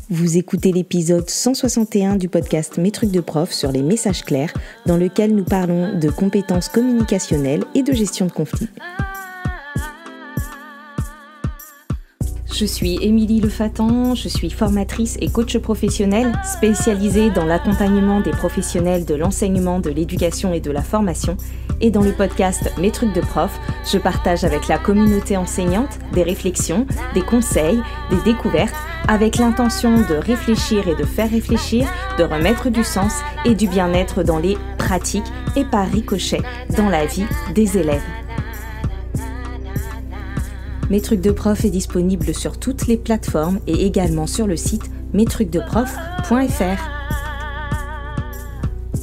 Vous écoutez l'épisode 161 du podcast Mes trucs de prof sur les messages clairs, dans lequel nous parlons de compétences communicationnelles et de gestion de conflits. Je suis Émilie Lefatan, je suis formatrice et coach professionnelle spécialisée dans l'accompagnement des professionnels de l'enseignement, de l'éducation et de la formation. Et dans le podcast Mes trucs de prof, je partage avec la communauté enseignante des réflexions, des conseils, des découvertes, avec l'intention de réfléchir et de faire réfléchir, de remettre du sens et du bien-être dans les pratiques et par ricochet dans la vie des élèves. Mes trucs de prof est disponible sur toutes les plateformes et également sur le site mestrucsdeprof.fr.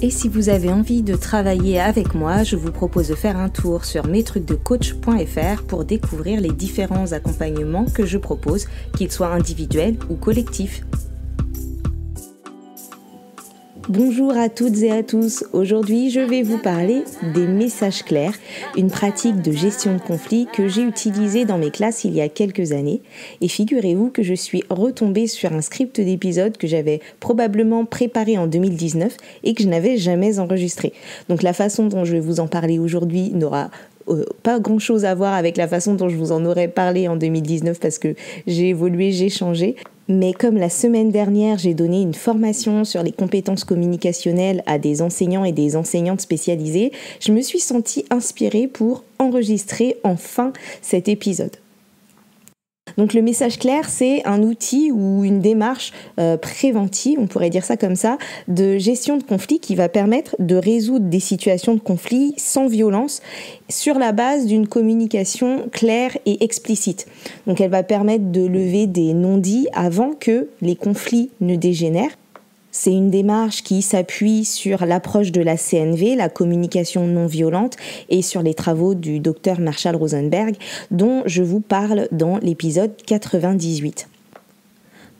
Et si vous avez envie de travailler avec moi, je vous propose de faire un tour sur mestrucsdecoach.fr pour découvrir les différents accompagnements que je propose, qu'ils soient individuels ou collectifs. Bonjour à toutes et à tous, aujourd'hui je vais vous parler des messages clairs, une pratique de gestion de conflits que j'ai utilisée dans mes classes il y a quelques années. Et figurez-vous que je suis retombée sur un script d'épisode que j'avais probablement préparé en 2019 et que je n'avais jamais enregistré. Donc la façon dont je vais vous en parler aujourd'hui n'aura pas grand chose à voir avec la façon dont je vous en aurais parlé en 2019 parce que j'ai évolué, j'ai changé. Mais comme la semaine dernière, j'ai donné une formation sur les compétences communicationnelles à des enseignants et des enseignantes spécialisées, je me suis sentie inspirée pour enregistrer enfin cet épisode. Donc le message clair, c'est un outil ou une démarche préventive, on pourrait dire ça comme ça, de gestion de conflit qui va permettre de résoudre des situations de conflit sans violence sur la base d'une communication claire et explicite. Donc elle va permettre de lever des non-dits avant que les conflits ne dégénèrent. C'est une démarche qui s'appuie sur l'approche de la CNV, la communication non violente, et sur les travaux du docteur Marshall Rosenberg, dont je vous parle dans l'épisode 98.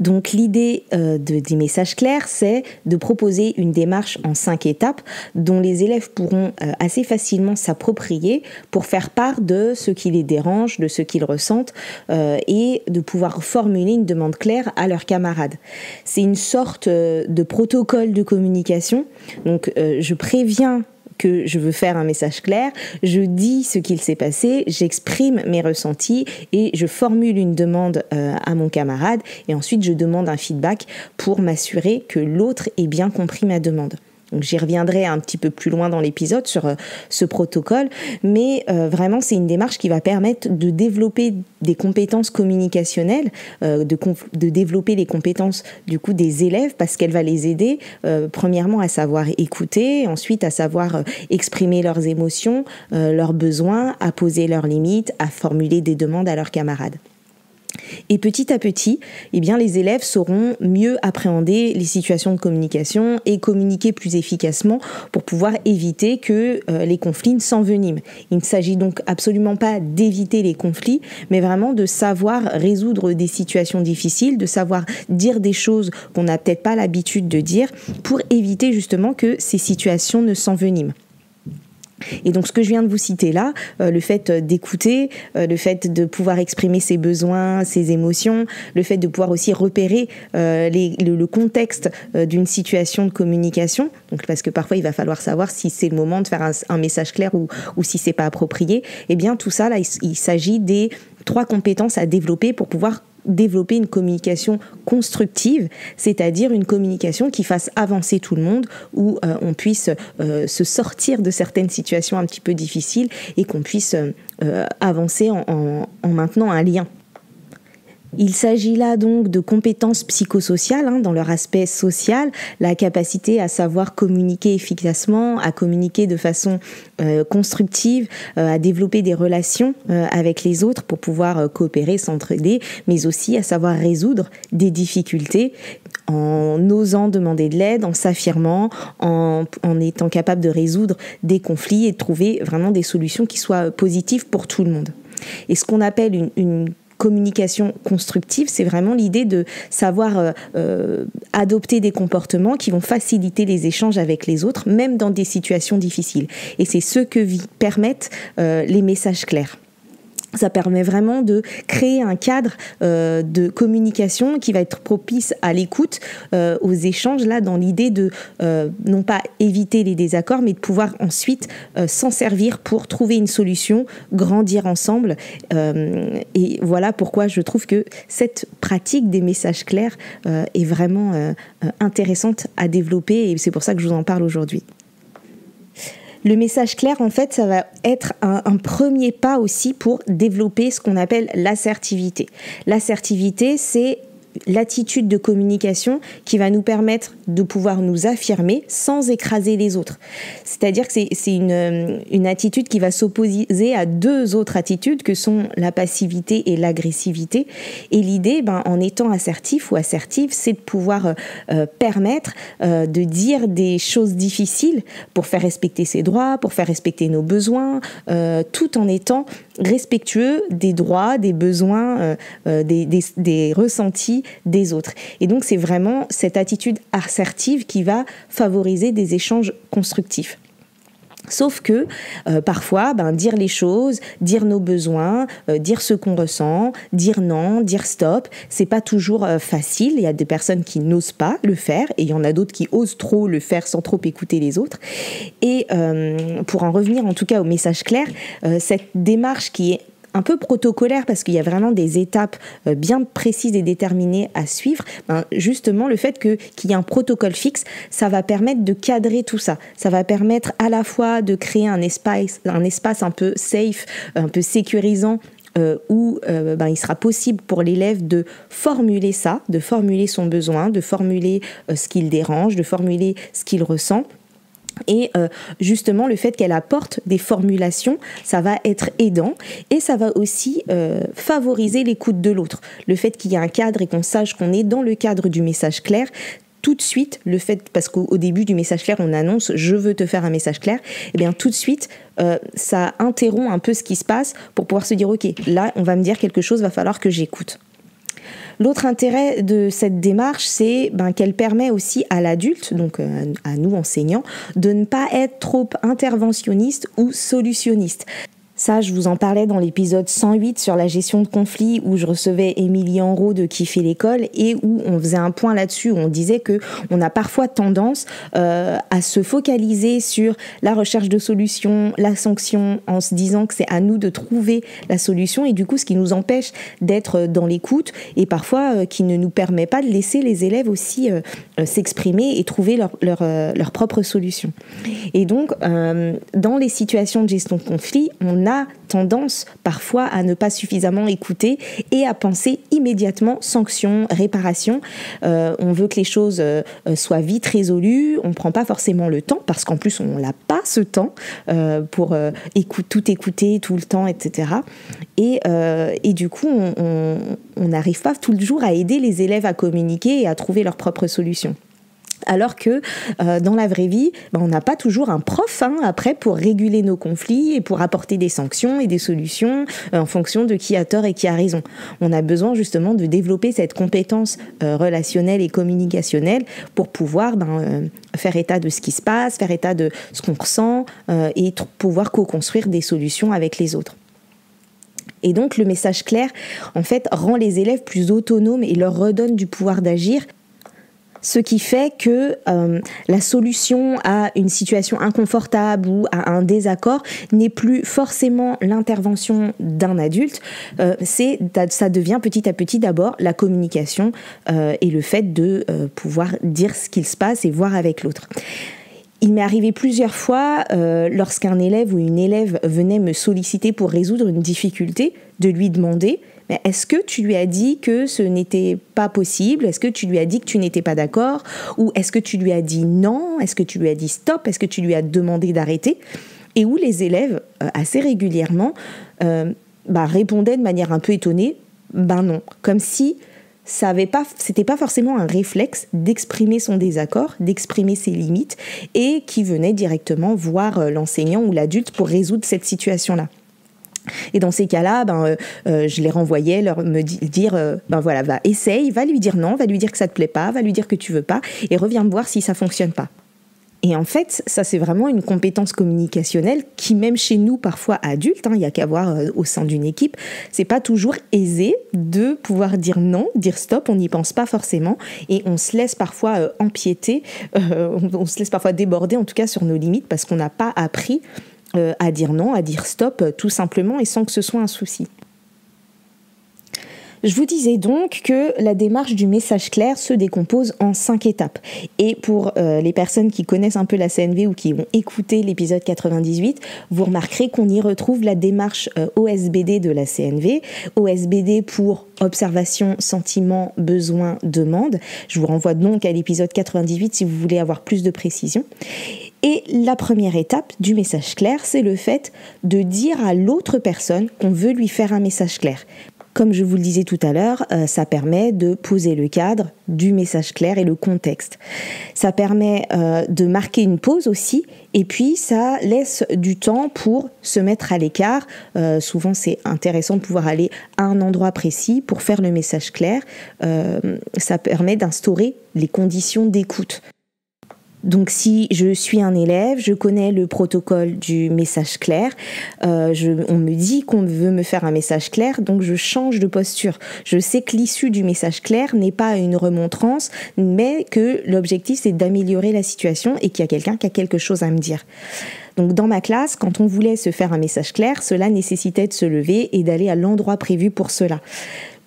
Donc l'idée des messages clairs, c'est de proposer une démarche en 5 étapes dont les élèves pourront assez facilement s'approprier pour faire part de ce qui les dérange, de ce qu'ils ressentent et de pouvoir formuler une demande claire à leurs camarades. C'est une sorte de protocole de communication. Donc je préviens que je veux faire un message clair, je dis ce qu'il s'est passé, j'exprime mes ressentis et je formule une demande à mon camarade et ensuite je demande un feedback pour m'assurer que l'autre ait bien compris ma demande. Donc j'y reviendrai un petit peu plus loin dans l'épisode sur ce protocole, mais vraiment c'est une démarche qui va permettre de développer des compétences communicationnelles, de développer les compétences du coup des élèves parce qu'elle va les aider premièrement à savoir écouter, ensuite à savoir exprimer leurs émotions, leurs besoins, à poser leurs limites, à formuler des demandes à leurs camarades. Et petit à petit, eh bien, les élèves sauront mieux appréhender les situations de communication et communiquer plus efficacement pour pouvoir éviter que les conflits ne s'enveniment. Il ne s'agit donc absolument pas d'éviter les conflits, mais vraiment de savoir résoudre des situations difficiles, de savoir dire des choses qu'on n'a peut-être pas l'habitude de dire pour éviter justement que ces situations ne s'enveniment. Et donc ce que je viens de vous citer là, le fait d'écouter, le fait de pouvoir exprimer ses besoins, ses émotions, le fait de pouvoir aussi repérer le contexte d'une situation de communication, donc parce que parfois il va falloir savoir si c'est le moment de faire un message clair ou si c'est pas approprié, et bien tout ça là il s'agit des 3 compétences à développer pour pouvoir développer une communication constructive, c'est-à-dire une communication qui fasse avancer tout le monde, où on puisse se sortir de certaines situations un petit peu difficiles et qu'on puisse avancer en maintenant un lien. Il s'agit là donc de compétences psychosociales dans leur aspect social, la capacité à savoir communiquer efficacement, à communiquer de façon constructive, à développer des relations avec les autres pour pouvoir coopérer, s'entraider, mais aussi à savoir résoudre des difficultés en osant demander de l'aide, en s'affirmant, en étant capable de résoudre des conflits et de trouver vraiment des solutions qui soient positives pour tout le monde. Et ce qu'on appelle une communication constructive, c'est vraiment l'idée de savoir adopter des comportements qui vont faciliter les échanges avec les autres, même dans des situations difficiles. Et c'est ce que permettent les messages clairs. Ça permet vraiment de créer un cadre de communication qui va être propice à l'écoute, aux échanges, là, dans l'idée de non pas éviter les désaccords, mais de pouvoir ensuite s'en servir pour trouver une solution, grandir ensemble. Et voilà pourquoi je trouve que cette pratique des messages clairs est vraiment intéressante à développer, et c'est pour ça que je vous en parle aujourd'hui. Le message clair, en fait, ça va être un premier pas aussi pour développer ce qu'on appelle l'assertivité. L'assertivité, c'est l'attitude de communication qui va nous permettre de pouvoir nous affirmer sans écraser les autres. C'est-à-dire que c'est une attitude qui va s'opposer à deux autres attitudes que sont la passivité et l'agressivité. Et l'idée, en étant assertif ou assertive, c'est de pouvoir permettre de dire des choses difficiles pour faire respecter ses droits, pour faire respecter nos besoins, tout en étant respectueux des droits, des besoins, des ressentis des autres. Et donc, c'est vraiment cette attitude assertive qui va favoriser des échanges constructifs. Sauf que parfois, dire les choses, dire nos besoins, dire ce qu'on ressent, dire non, dire stop, c'est pas toujours facile. Il y a des personnes qui n'osent pas le faire et il y en a d'autres qui osent trop le faire sans trop écouter les autres. Et pour en revenir en tout cas au message clair, cette démarche qui est un peu protocolaire parce qu'il y a vraiment des étapes bien précises et déterminées à suivre, justement le fait qu'il y ait un protocole fixe, ça va permettre de cadrer tout ça. Ça va permettre à la fois de créer un espace un peu safe, un peu sécurisant, où il sera possible pour l'élève de formuler ça, de formuler son besoin, de formuler ce qui le dérange, de formuler ce qu'il ressent. Et justement, le fait qu'elle apporte des formulations, ça va être aidant et ça va aussi favoriser l'écoute de l'autre. Le fait qu'il y ait un cadre et qu'on sache qu'on est dans le cadre du message clair, tout de suite, le fait, parce qu'au début du message clair, on annonce « je veux te faire un message clair », et bien tout de suite, ça interrompt un peu ce qui se passe pour pouvoir se dire « ok, là, on va me dire quelque chose, va falloir que j'écoute ». L'autre intérêt de cette démarche, c'est qu'elle permet aussi à l'adulte, donc à nous enseignants, de ne pas être trop interventionniste ou solutionniste. Ça, je vous en parlais dans l'épisode 108 sur la gestion de conflits où je recevais Émilie Enrault de Qui fait l'école et où on faisait un point là-dessus, où on disait qu'on a parfois tendance à se focaliser sur la recherche de solutions, la sanction, en se disant que c'est à nous de trouver la solution et du coup, ce qui nous empêche d'être dans l'écoute et parfois qui ne nous permet pas de laisser les élèves aussi s'exprimer et trouver leur propre solution. Et donc, dans les situations de gestion de conflit, on a tendance parfois à ne pas suffisamment écouter et à penser immédiatement sanction, réparation. On veut que les choses soient vite résolues, on ne prend pas forcément le temps parce qu'en plus on n'a pas ce temps pour tout écouter tout le temps, etc. Et du coup on n'arrive pas toujours à aider les élèves à communiquer et à trouver leurs propres solutions. Alors que dans la vraie vie, on n'a pas toujours un prof après pour réguler nos conflits et pour apporter des sanctions et des solutions en fonction de qui a tort et qui a raison. On a besoin justement de développer cette compétence relationnelle et communicationnelle pour pouvoir faire état de ce qui se passe, faire état de ce qu'on ressent et pouvoir co-construire des solutions avec les autres. Et donc le message clair, en fait, rend les élèves plus autonomes et leur redonne du pouvoir d'agir. Ce qui fait que la solution à une situation inconfortable ou à un désaccord n'est plus forcément l'intervention d'un adulte, ça devient petit à petit d'abord la communication et le fait de pouvoir dire ce qu'il se passe et voir avec l'autre. Il m'est arrivé plusieurs fois, lorsqu'un élève ou une élève venait me solliciter pour résoudre une difficulté, de lui demander « Mais est-ce que tu lui as dit que ce n'était pas possible ? Est-ce que tu lui as dit que tu n'étais pas d'accord ? Ou est-ce que tu lui as dit non ? Est-ce que tu lui as dit stop ? Est-ce que tu lui as demandé d'arrêter ?» Et où les élèves, assez régulièrement, répondaient de manière un peu étonnée « non », comme si c'était pas forcément un réflexe d'exprimer son désaccord, d'exprimer ses limites, et qui venait directement voir l'enseignant ou l'adulte pour résoudre cette situation-là. Et dans ces cas-là, je les renvoyais me dire essaye, va lui dire non, va lui dire que ça te plaît pas, va lui dire que tu veux pas, et reviens me voir si ça fonctionne pas. Et en fait, ça c'est vraiment une compétence communicationnelle qui, même chez nous, parfois adultes, il n'y a qu'à voir au sein d'une équipe, c'est pas toujours aisé de pouvoir dire non, dire stop, on n'y pense pas forcément et on se laisse parfois empiéter, on se laisse parfois déborder en tout cas sur nos limites parce qu'on n'a pas appris à dire non, à dire stop tout simplement et sans que ce soit un souci. Je vous disais donc que la démarche du message clair se décompose en 5 étapes. Et pour les personnes qui connaissent un peu la CNV ou qui ont écouté l'épisode 98, vous remarquerez qu'on y retrouve la démarche OSBD de la CNV. OSBD pour observation, sentiment, besoin, demande. Je vous renvoie donc à l'épisode 98 si vous voulez avoir plus de précision. Et la première étape du message clair, c'est le fait de dire à l'autre personne qu'on veut lui faire un message clair. Comme je vous le disais tout à l'heure, ça permet de poser le cadre du message clair et le contexte. Ça permet de marquer une pause aussi, et puis ça laisse du temps pour se mettre à l'écart. Souvent, c'est intéressant de pouvoir aller à un endroit précis pour faire le message clair. Ça permet d'instaurer les conditions d'écoute. Donc si je suis un élève, je connais le protocole du message clair, on me dit qu'on veut me faire un message clair, donc je change de posture. Je sais que l'issue du message clair n'est pas une remontrance, mais que l'objectif c'est d'améliorer la situation et qu'il y a quelqu'un qui a quelque chose à me dire. Donc dans ma classe, quand on voulait se faire un message clair, cela nécessitait de se lever et d'aller à l'endroit prévu pour cela,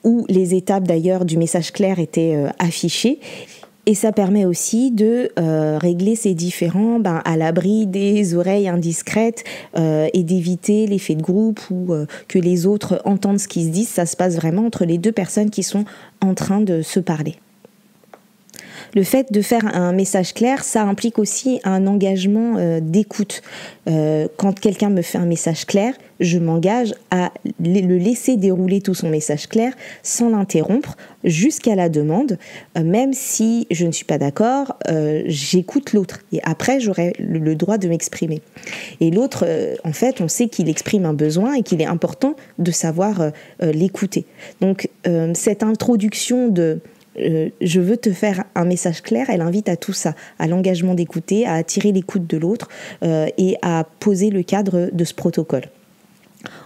où les étapes d'ailleurs du message clair étaient affichées. Et ça permet aussi de régler ces différends à l'abri des oreilles indiscrètes et d'éviter l'effet de groupe ou que les autres entendent ce qui se dit. Ça se passe vraiment entre les deux personnes qui sont en train de se parler. Le fait de faire un message clair, ça implique aussi un engagement d'écoute. Quand quelqu'un me fait un message clair, je m'engage à le laisser dérouler tout son message clair sans l'interrompre jusqu'à la demande. Même si je ne suis pas d'accord, j'écoute l'autre. Et après, j'aurai le droit de m'exprimer. Et l'autre, en fait, on sait qu'il exprime un besoin et qu'il est important de savoir l'écouter. Donc, cette introduction de je veux te faire un message clair, elle invite à tout ça, à l'engagement d'écouter, à attirer l'écoute de l'autre et à poser le cadre de ce protocole.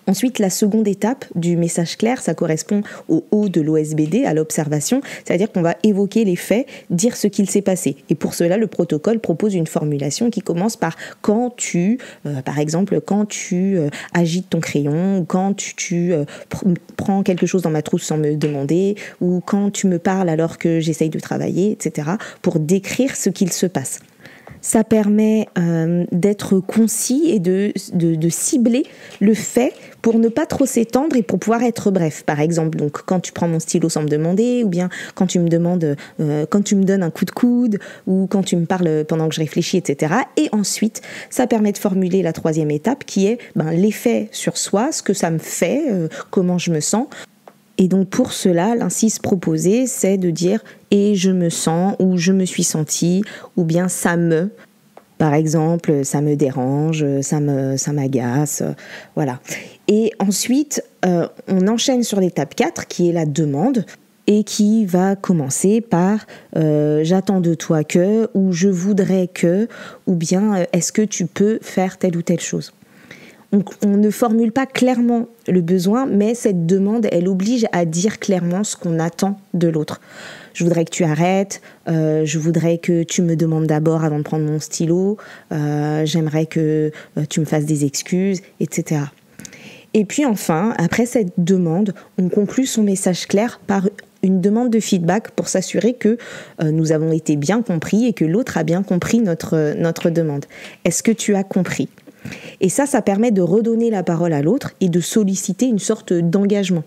Ensuite, la seconde étape du message clair, ça correspond au O de l'OSBD, à l'observation, c'est-à-dire qu'on va évoquer les faits, dire ce qu'il s'est passé. Et pour cela, le protocole propose une formulation qui commence par quand tu, par exemple, quand tu agites ton crayon, ou quand tu prends quelque chose dans ma trousse sans me demander, ou quand tu me parles alors que j'essaye de travailler, etc., pour décrire ce qu'il se passe. Ça permet d'être concis et de cibler le fait pour ne pas trop s'étendre et pour pouvoir être bref. Par exemple, donc quand tu prends mon stylo sans me demander, ou bien quand tu me demandes, quand tu me donnes un coup de coude, ou quand tu me parles pendant que je réfléchis, etc. Et ensuite, ça permet de formuler la troisième étape qui est l'effet sur soi, ce que ça me fait, comment je me sens. Et donc pour cela, l'incise proposée, c'est de dire « et je me sens » ou « je me suis senti » ou bien « ça me ». Par exemple, ça me dérange, ça m'agace, voilà. Et ensuite, on enchaîne sur l'étape 4 qui est la demande et qui va commencer par j'attends de toi que, ou je voudrais que, ou bien est-ce que tu peux faire telle ou telle chose. On ne formule pas clairement le besoin, mais cette demande, elle oblige à dire clairement ce qu'on attend de l'autre. Je voudrais que tu arrêtes, je voudrais que tu me demandes d'abord avant de prendre mon stylo, j'aimerais que tu me fasses des excuses, etc. Et puis enfin, après cette demande, on conclut son message clair par une demande de feedback pour s'assurer que nous avons été bien compris et que l'autre a bien compris notre demande. Est-ce que tu as compris ? Et ça permet de redonner la parole à l'autre et de solliciter une sorte d'engagement.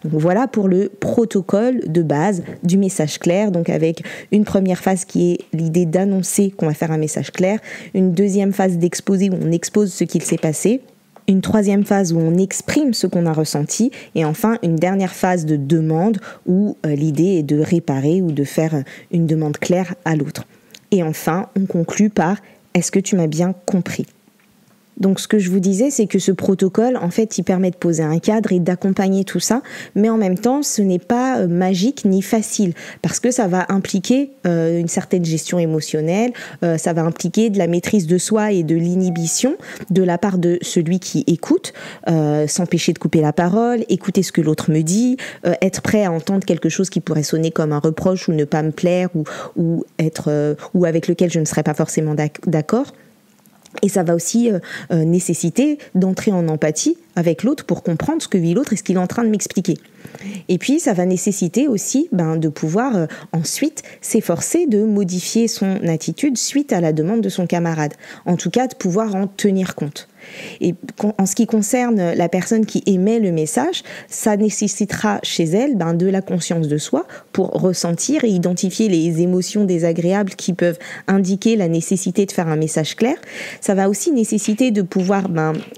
Donc voilà pour le protocole de base du message clair, donc avec une première phase qui est l'idée d'annoncer qu'on va faire un message clair, une deuxième phase d'exposer où on expose ce qu'il s'est passé, une troisième phase où on exprime ce qu'on a ressenti, et enfin une dernière phase de demande où l'idée est de réparer ou de faire une demande claire à l'autre. Et enfin, on conclut par « Est-ce que tu m'as bien compris ?» Donc ce que je vous disais, c'est que ce protocole, en fait, il permet de poser un cadre et d'accompagner tout ça, mais en même temps, ce n'est pas magique ni facile, parce que ça va impliquer une certaine gestion émotionnelle, ça va impliquer de la maîtrise de soi et de l'inhibition de la part de celui qui écoute, s'empêcher de couper la parole, écouter ce que l'autre me dit, être prêt à entendre quelque chose qui pourrait sonner comme un reproche ou ne pas me plaire ou avec lequel je ne serais pas forcément d'accord. Et ça va aussi nécessiter d'entrer en empathie avec l'autre pour comprendre ce que vit l'autre et ce qu'il est en train de m'expliquer. Et puis, ça va nécessiter aussi de pouvoir ensuite s'efforcer de modifier son attitude suite à la demande de son camarade. En tout cas, de pouvoir en tenir compte. Et en ce qui concerne la personne qui émet le message, ça nécessitera chez elle de la conscience de soi pour ressentir et identifier les émotions désagréables qui peuvent indiquer la nécessité de faire un message clair. Ça va aussi nécessiter de pouvoir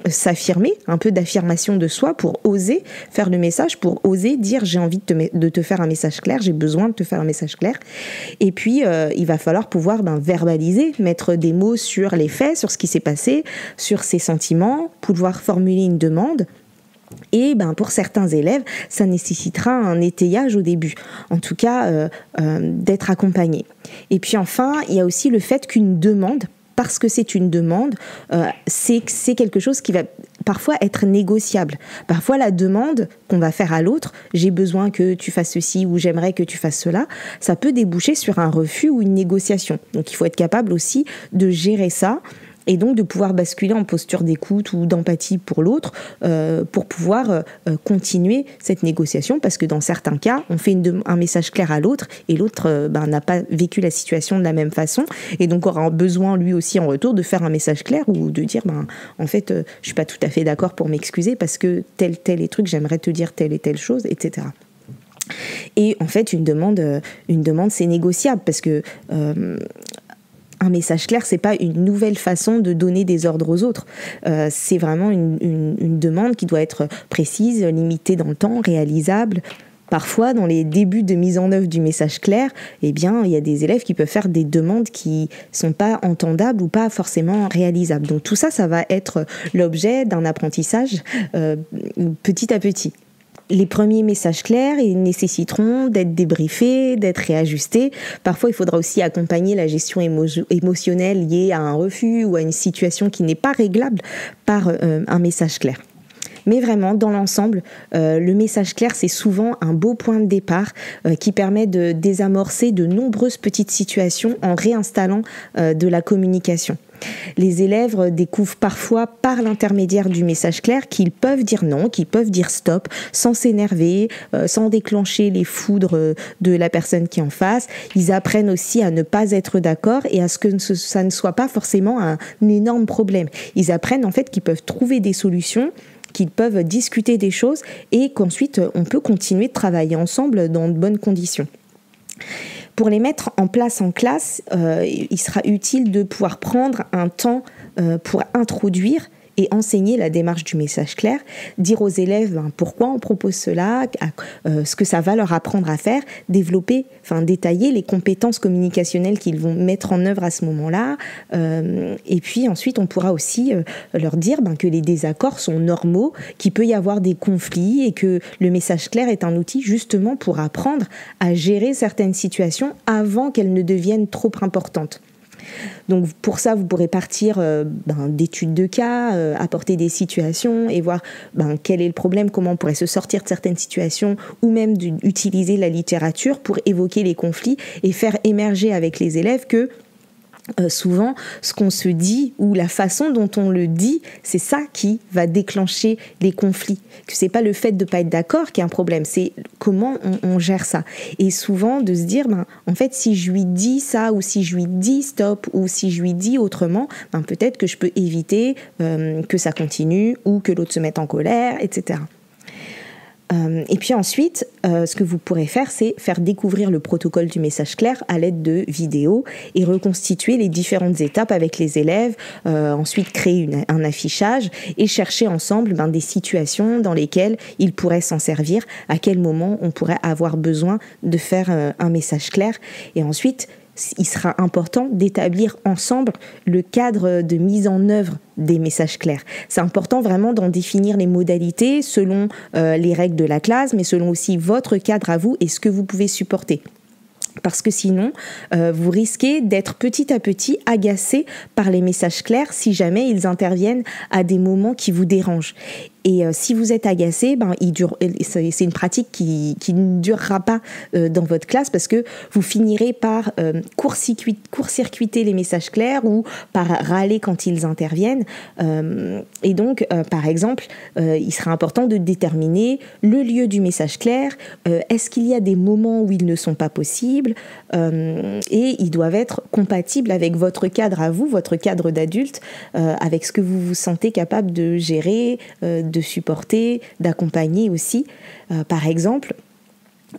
s'affirmer, un peu d'affirmation de soi pour oser faire le message, pour oser dire j'ai envie de te faire un message clair, j'ai besoin de te faire un message clair. Et puis il va falloir pouvoir verbaliser, mettre des mots sur les faits, sur ce qui s'est passé, sur ses sentiments, pouvoir formuler une demande. Et pour certains élèves, ça nécessitera un étayage au début, en tout cas d'être accompagné. Et puis enfin, il y a aussi le fait qu'une demande, parce que c'est une demande, c'est quelque chose qui va parfois être négociable. Parfois, la demande qu'on va faire à l'autre, j'ai besoin que tu fasses ceci ou j'aimerais que tu fasses cela, ça peut déboucher sur un refus ou une négociation. Donc, il faut être capable aussi de gérer ça et donc de pouvoir basculer en posture d'écoute ou d'empathie pour l'autre pour pouvoir continuer cette négociation, parce que dans certains cas, on fait un message clair à l'autre et l'autre n'a pas vécu la situation de la même façon et donc aura besoin lui aussi en retour de faire un message clair ou de dire en fait je suis pas tout à fait d'accord pour m'excuser parce que tel et truc, j'aimerais te dire telle et telle chose, etc. Et en fait une demande c'est négociable parce que un message clair, c'est pas une nouvelle façon de donner des ordres aux autres. C'est vraiment une demande qui doit être précise, limitée dans le temps, réalisable. Parfois, dans les débuts de mise en œuvre du message clair, il y a des élèves qui peuvent faire des demandes qui sont pas entendables ou pas forcément réalisables. Donc tout ça, ça va être l'objet d'un apprentissage petit à petit. Les premiers messages clairs, ils nécessiteront d'être débriefés, d'être réajustés. Parfois, il faudra aussi accompagner la gestion émotionnelle liée à un refus ou à une situation qui n'est pas réglable par un message clair. Mais vraiment, dans l'ensemble, le message clair, c'est souvent un beau point de départ qui permet de désamorcer de nombreuses petites situations en réinstallant de la communication. Les élèves découvrent parfois par l'intermédiaire du message clair qu'ils peuvent dire non, qu'ils peuvent dire stop, sans s'énerver, sans déclencher les foudres de la personne qui est en face. Ils apprennent aussi à ne pas être d'accord et à ce que ça ne soit pas forcément un énorme problème. Ils apprennent en fait qu'ils peuvent trouver des solutions, qu'ils peuvent discuter des choses et qu'ensuite on peut continuer de travailler ensemble dans de bonnes conditions. Pour les mettre en place en classe, il sera utile de pouvoir prendre un temps pour introduire et enseigner la démarche du message clair, dire aux élèves pourquoi on propose cela, ce que ça va leur apprendre à faire, détailler les compétences communicationnelles qu'ils vont mettre en œuvre à ce moment-là. Et puis ensuite, on pourra aussi leur dire que les désaccords sont normaux, qu'il peut y avoir des conflits et que le message clair est un outil justement pour apprendre à gérer certaines situations avant qu'elles ne deviennent trop importantes. Donc pour ça, vous pourrez partir d'études de cas, apporter des situations et voir quel est le problème, comment on pourrait se sortir de certaines situations, ou même d'utiliser la littérature pour évoquer les conflits et faire émerger avec les élèves que souvent, ce qu'on se dit ou la façon dont on le dit, c'est ça qui va déclencher les conflits. Que c'est pas le fait de pas être d'accord qui est un problème, c'est comment on gère ça. Et souvent de se dire, en fait, si je lui dis ça ou si je lui dis stop ou si je lui dis autrement, peut-être que je peux éviter que ça continue ou que l'autre se mette en colère, etc. Et puis ensuite, ce que vous pourrez faire, c'est faire découvrir le protocole du message clair à l'aide de vidéos et reconstituer les différentes étapes avec les élèves, ensuite créer un affichage et chercher ensemble des situations dans lesquelles ils pourraient s'en servir, à quel moment on pourrait avoir besoin de faire un message clair. Et ensuite, il sera important d'établir ensemble le cadre de mise en œuvre des messages clairs. C'est important vraiment d'en définir les modalités selon les règles de la classe, mais selon aussi votre cadre à vous et ce que vous pouvez supporter. Parce que sinon, vous risquez d'être petit à petit agacé par les messages clairs si jamais ils interviennent à des moments qui vous dérangent. Et si vous êtes agacé, c'est une pratique qui ne durera pas dans votre classe parce que vous finirez par court-circuiter les messages clairs ou par râler quand ils interviennent. Et donc, par exemple, il sera important de déterminer le lieu du message clair. Est-ce qu'il y a des moments où ils ne sont pas possibles et ils doivent être compatibles avec votre cadre à vous, votre cadre d'adulte, avec ce que vous vous sentez capable de gérer, de supporter, d'accompagner aussi. Par exemple,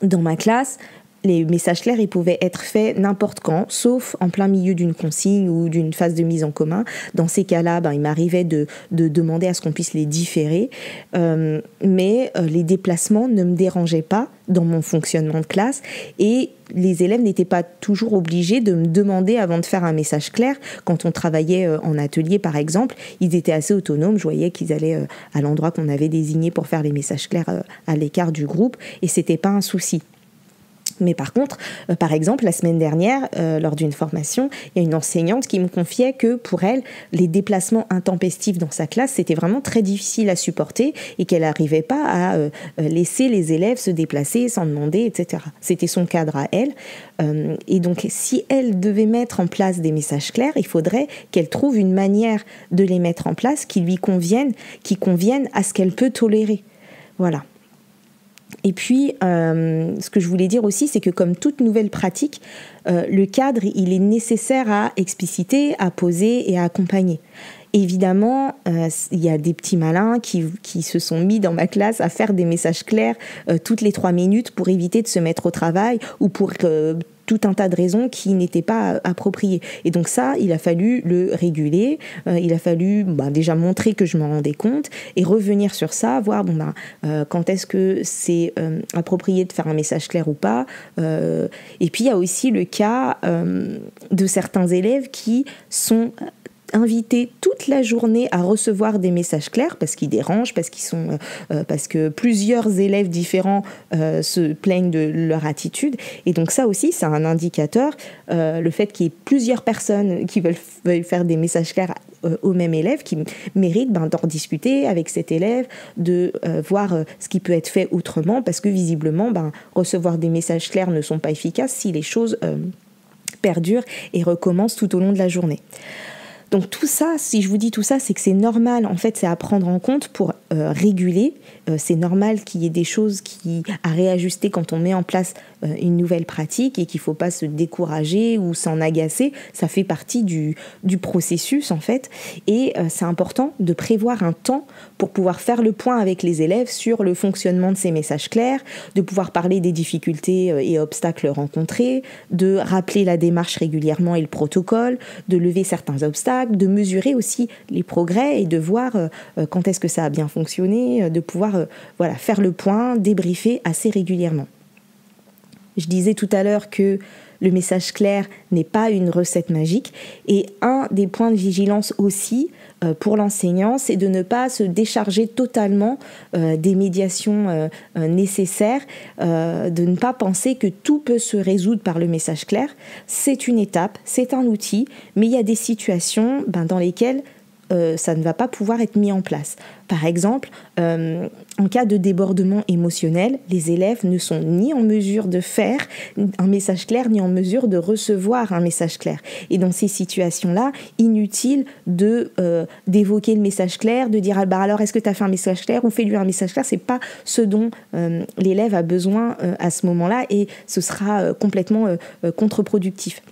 dans ma classe, les messages clairs, ils pouvaient être faits n'importe quand, sauf en plein milieu d'une consigne ou d'une phase de mise en commun. Dans ces cas-là, il m'arrivait de demander à ce qu'on puisse les différer. Mais les déplacements ne me dérangeaient pas dans mon fonctionnement de classe et les élèves n'étaient pas toujours obligés de me demander avant de faire un message clair. Quand on travaillait en atelier, par exemple, ils étaient assez autonomes. Je voyais qu'ils allaient à l'endroit qu'on avait désigné pour faire les messages clairs à l'écart du groupe et c'était pas un souci. Mais par contre, par exemple, la semaine dernière, lors d'une formation, il y a une enseignante qui me confiait que pour elle, les déplacements intempestifs dans sa classe, c'était vraiment très difficile à supporter et qu'elle n'arrivait pas à laisser les élèves se déplacer sans demander, etc. C'était son cadre à elle. Et donc, si elle devait mettre en place des messages clairs, il faudrait qu'elle trouve une manière de les mettre en place qui lui convienne, qui convienne à ce qu'elle peut tolérer. Voilà. Et puis, ce que je voulais dire aussi, c'est que comme toute nouvelle pratique, le cadre, il est nécessaire à expliciter, à poser et à accompagner. Évidemment, il y a des petits malins qui se sont mis dans ma classe à faire des messages clairs toutes les 3 minutes pour éviter de se mettre au travail ou pour tout un tas de raisons qui n'étaient pas appropriées. Et donc ça, il a fallu le réguler, il a fallu déjà montrer que je m'en rendais compte et revenir sur ça, voir quand est-ce que c'est approprié de faire un message clair ou pas. Et puis il y a aussi le cas de certains élèves qui sont invités toute la journée à recevoir des messages clairs parce qu'ils dérangent, parce que plusieurs élèves différents se plaignent de leur attitude. Et donc ça aussi, c'est un indicateur. Le fait qu'il y ait plusieurs personnes qui veulent faire des messages clairs au même élève, qui méritent d'en discuter avec cet élève, de voir ce qui peut être fait autrement, parce que visiblement, recevoir des messages clairs ne sont pas efficaces si les choses perdurent et recommencent tout au long de la journée. Donc tout ça, si je vous dis tout ça, c'est que c'est normal, en fait, c'est à prendre en compte pour réguler. C'est normal qu'il y ait des choses à réajuster quand on met en place une nouvelle pratique et qu'il ne faut pas se décourager ou s'en agacer. Ça fait partie du processus, en fait. Et c'est important de prévoir un temps pour pouvoir faire le point avec les élèves sur le fonctionnement de ces messages clairs, de pouvoir parler des difficultés et obstacles rencontrés, de rappeler la démarche régulièrement et le protocole, de lever certains obstacles, de mesurer aussi les progrès et de voir quand est-ce que ça a bien fonctionné, de pouvoir faire le point, débriefer assez régulièrement. Je disais tout à l'heure que le message clair n'est pas une recette magique et un des points de vigilance aussi pour l'enseignant, c'est de ne pas se décharger totalement des médiations nécessaires, de ne pas penser que tout peut se résoudre par le message clair. C'est une étape, c'est un outil, mais il y a des situations dans lesquelles ça ne va pas pouvoir être mis en place. Par exemple, en cas de débordement émotionnel, les élèves ne sont ni en mesure de faire un message clair, ni en mesure de recevoir un message clair. Et dans ces situations-là, inutile d'évoquer le message clair, de dire alors est-ce que tu as fait un message clair ou fais-lui un message clair. C'est pas ce dont l'élève a besoin à ce moment-là et ce sera complètement contre-productif.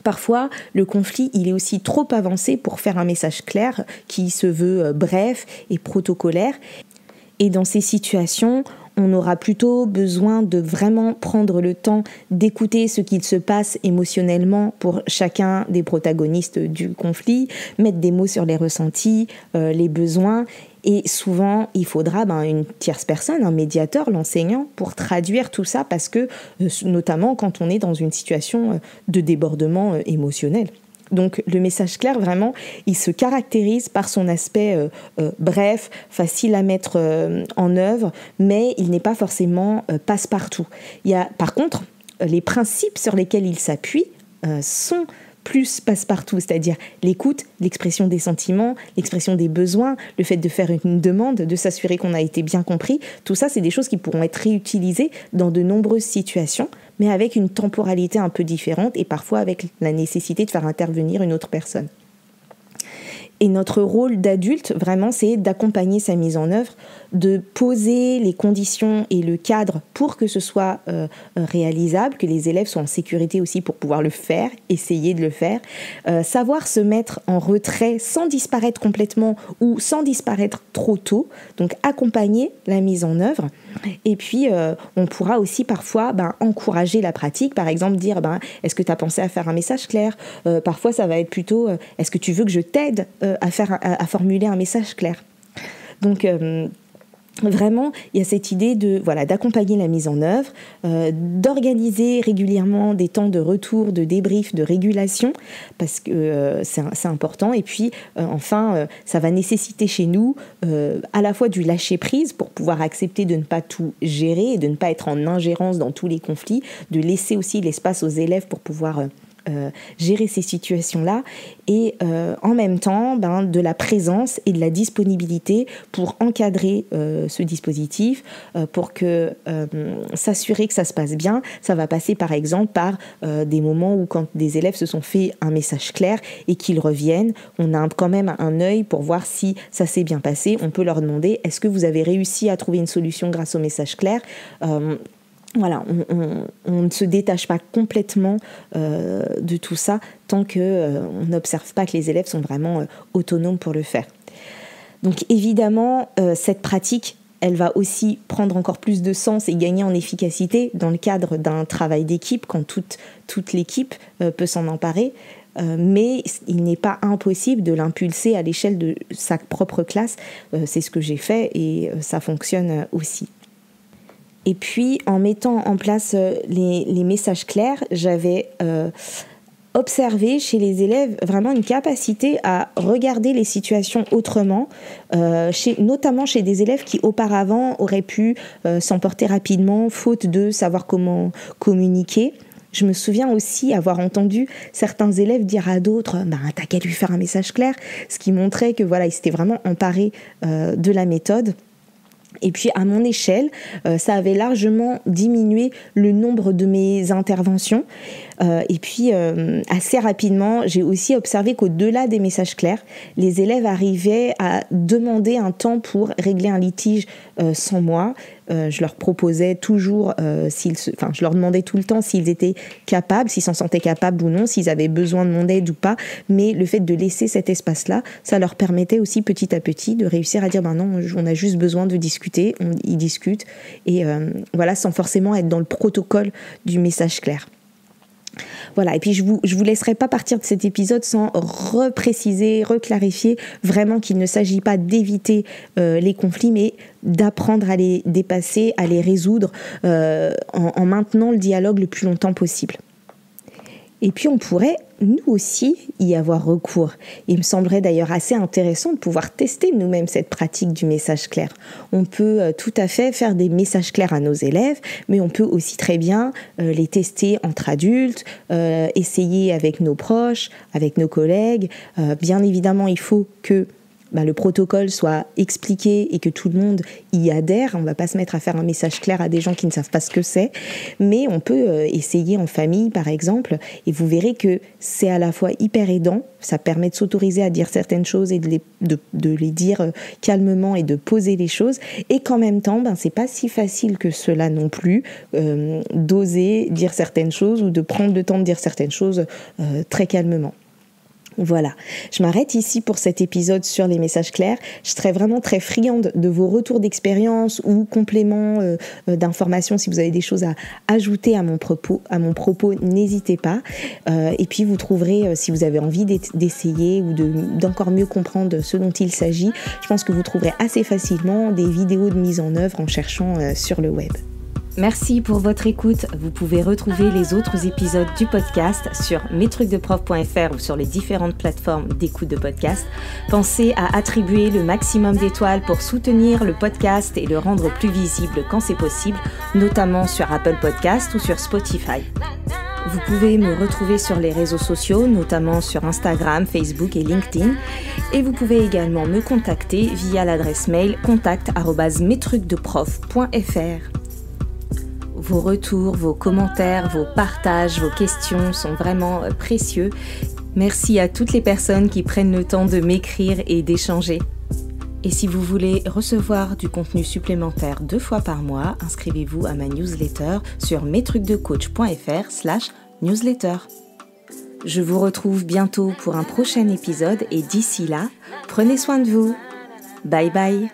Parfois, le conflit, il est aussi trop avancé pour faire un message clair qui se veut bref et protocolaire. Et dans ces situations, On aura plutôt besoin de vraiment prendre le temps d'écouter ce qu'il se passe émotionnellement pour chacun des protagonistes du conflit, mettre des mots sur les ressentis, les besoins. Et souvent, il faudra une tierce personne, un médiateur, l'enseignant, pour traduire tout ça, parce que, notamment quand on est dans une situation de débordement émotionnel. Donc le message clair, vraiment, il se caractérise par son aspect bref, facile à mettre en œuvre, mais il n'est pas forcément passe-partout. Par contre, les principes sur lesquels il s'appuie sont plus passe-partout, c'est-à-dire l'écoute, l'expression des sentiments, l'expression des besoins, le fait de faire une demande, de s'assurer qu'on a été bien compris. Tout ça, c'est des choses qui pourront être réutilisées dans de nombreuses situations, mais avec une temporalité un peu différente et parfois avec la nécessité de faire intervenir une autre personne. Et notre rôle d'adulte, vraiment, c'est d'accompagner sa mise en œuvre, de poser les conditions et le cadre pour que ce soit réalisable, que les élèves soient en sécurité aussi pour pouvoir le faire, essayer de le faire, savoir se mettre en retrait sans disparaître complètement ou sans disparaître trop tôt, donc accompagner la mise en œuvre. Et puis, on pourra aussi parfois encourager la pratique, par exemple dire est-ce que tu as pensé à faire un message clair ? Parfois, ça va être plutôt est-ce que tu veux que je t'aide à formuler un message clair ? Donc, vraiment, il y a cette idée d'accompagner la mise en œuvre, d'organiser régulièrement des temps de retour, de débrief, de régulation, parce que c'est important. Et puis, enfin, ça va nécessiter chez nous à la fois du lâcher-prise pour pouvoir accepter de ne pas tout gérer et de ne pas être en ingérence dans tous les conflits, de laisser aussi l'espace aux élèves pour pouvoir gérer ces situations-là et en même temps de la présence et de la disponibilité pour encadrer ce dispositif, pour que s'assurer que ça se passe bien. Ça va passer par exemple par des moments où quand des élèves se sont fait un message clair et qu'ils reviennent, on a quand même un œil pour voir si ça s'est bien passé. On peut leur demander est-ce que vous avez réussi à trouver une solution grâce au message clair ? Voilà, on ne se détache pas complètement de tout ça tant qu'on n'observe pas que les élèves sont vraiment autonomes pour le faire. Donc évidemment, cette pratique, elle va aussi prendre encore plus de sens et gagner en efficacité dans le cadre d'un travail d'équipe, quand toute l'équipe peut s'en emparer. Mais il n'est pas impossible de l'impulser à l'échelle de sa propre classe. C'est ce que j'ai fait et ça fonctionne aussi. Et puis, en mettant en place les messages clairs, j'avais observé chez les élèves vraiment une capacité à regarder les situations autrement, notamment chez des élèves qui auparavant auraient pu s'emporter rapidement, faute de savoir comment communiquer. Je me souviens aussi avoir entendu certains élèves dire à d'autres « t'as qu'à lui faire un message clair », ce qui montrait que ils s'étaient vraiment emparés de la méthode. Et puis à mon échelle, ça avait largement diminué le nombre de mes interventions. Et puis assez rapidement, j'ai aussi observé qu'au-delà des messages clairs, les élèves arrivaient à demander un temps pour régler un litige sans moi. Je leur proposais toujours, je leur demandais tout le temps s'ils étaient capables, s'ils s'en sentaient capables ou non, s'ils avaient besoin de mon aide ou pas. Mais le fait de laisser cet espace-là, ça leur permettait aussi petit à petit de réussir à dire non, on a juste besoin de discuter, ils discutent. Et sans forcément être dans le protocole du message clair. Voilà, et puis je vous laisserai pas partir de cet épisode sans repréciser, reclarifier vraiment qu'il ne s'agit pas d'éviter les conflits, mais d'apprendre à les dépasser, à les résoudre en maintenant le dialogue le plus longtemps possible. Et puis on pourrait, nous aussi, y avoir recours. Il me semblerait d'ailleurs assez intéressant de pouvoir tester nous-mêmes cette pratique du message clair. On peut tout à fait faire des messages clairs à nos élèves, mais on peut aussi très bien les tester entre adultes, essayer avec nos proches, avec nos collègues. Bien évidemment, il faut que le protocole soit expliqué et que tout le monde y adhère. On ne va pas se mettre à faire un message clair à des gens qui ne savent pas ce que c'est, mais on peut essayer en famille, par exemple, et vous verrez que c'est à la fois hyper aidant, ça permet de s'autoriser à dire certaines choses et de les dire calmement et de poser les choses, et qu'en même temps, c'est pas si facile que cela non plus, d'oser dire certaines choses ou de prendre le temps de dire certaines choses très calmement. Voilà, je m'arrête ici pour cet épisode sur les messages clairs. Je serais vraiment très friande de vos retours d'expérience ou compléments d'informations. Si vous avez des choses à ajouter à mon propos, n'hésitez pas. Et puis vous trouverez, si vous avez envie d'essayer ou d'encore mieux comprendre ce dont il s'agit, je pense que vous trouverez assez facilement des vidéos de mise en œuvre en cherchant sur le web. Merci pour votre écoute. Vous pouvez retrouver les autres épisodes du podcast sur mestrucsdeprof.fr ou sur les différentes plateformes d'écoute de podcast. Pensez à attribuer le maximum d'étoiles pour soutenir le podcast et le rendre plus visible quand c'est possible, notamment sur Apple Podcast ou sur Spotify. Vous pouvez me retrouver sur les réseaux sociaux, notamment sur Instagram, Facebook et LinkedIn. Et vous pouvez également me contacter via l'adresse mail contact@mestrucsdeprof.fr. Vos retours, vos commentaires, vos partages, vos questions sont vraiment précieux. Merci à toutes les personnes qui prennent le temps de m'écrire et d'échanger. Et si vous voulez recevoir du contenu supplémentaire 2 fois par mois, inscrivez-vous à ma newsletter sur mestrucsdecoach.fr/newsletter. Je vous retrouve bientôt pour un prochain épisode et d'ici là, prenez soin de vous. Bye bye.